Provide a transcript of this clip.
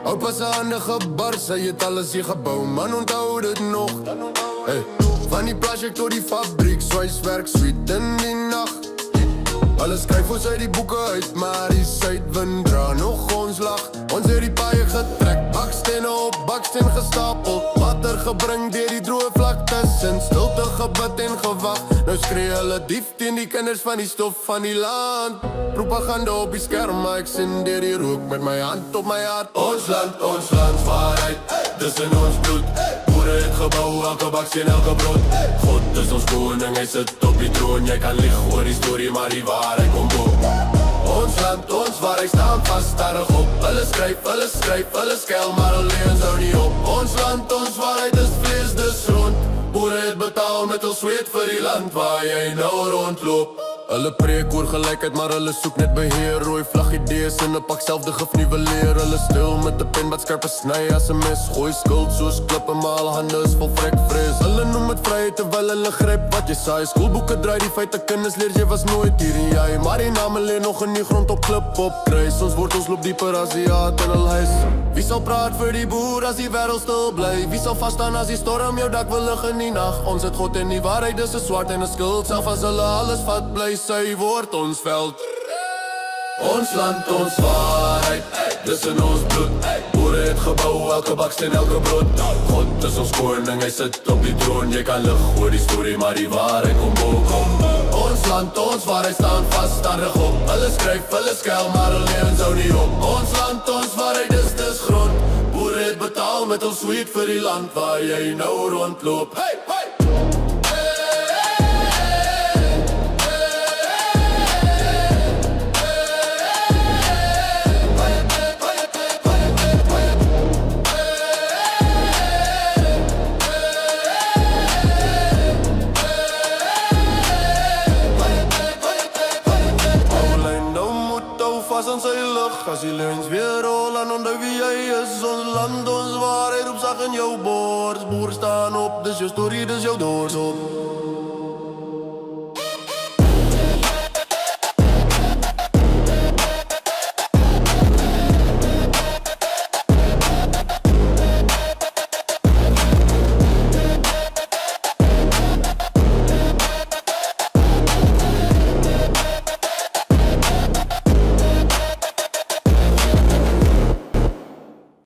Opa se hande gebars, hy het alles hier gebou, man onthou dit nog. Hey, van die project tot die fabriek, swaiswerk, sweet in die nacht. Alles skryf ons uit die boeke uit, maar die suidwind dra nog ons lag. Ons het die paie getrek, bakstene op baksteen gestapel, water gebring deur die droë vlaktes, in stilte gebid en gewag. Nou skree hulle dief teen die kinders van die stof van die land. Propaganda op die skerm, maar ek sien deur die rook met my hand op my hart. Ons land waarheid, dis in ons bloed. Boere het gebou, elke baksteen, elke brood. God is ons koning, hy sit op die troon. Jy kan lieg oor die storie, maar die waarheid kom bo. Ons land, ons waarheid staan vast, starig op. Hulle skryf, hulle skel, maar alleen hou nie op. Ons land, ons waarheid is vlees, dis rond. Boere het betaal met ons zweet vir die land waar jy nou rondloop. Hulle preek oor gelijkheid, maar hulle soek net beheer. Rooi vlag idees in 'n pak selfde gif niveleer. Hulle stil met 'n pen wat skerp sny as 'n mes. Gooi skuld soos klippe, maar hulle hande is vol vrek vrees. Hulle noem het vryheid terwyl hulle gryp wat jy saai. Skoolboeke draai die feite, kinders leer jy was nooit hier en jy. Maar die name lê nog in die grond op klip op kruis. Ons wortels loop dieper as die haat in hul huis. Wie sal praat vir die boer as die wêreld stil bly? Wie sal vasstaan as die storm jou dak wil lig in die nag? Ons het God en die waarheid, dis 'n swart en 'n skild. Self as hulle alles vat, bly sy word ons veld. Ons land, ons waarheid, dis in ons bloed. Boere het gebou, elke baksteen, elke brood. God is ons koning, hy sit op die troon. Jy kan lig oor die storie, maar die waarheid kom bo. Ons land, ons waarheid staan vast, starig op. Hulle skryf, hulle skel, maar hulle lewens hou nie op. Ons land, ons waarheid, dis grond. Boere het betaal met ons sweet vir die land waar jy nou rondloop. Hey, hey! Vas aan sy lig, as die leuns weer rol en onthou wie jy is. Ons land, ons waarheid op sag in jou bors. Boer staan op, dis jou storie, dis jou doorstop.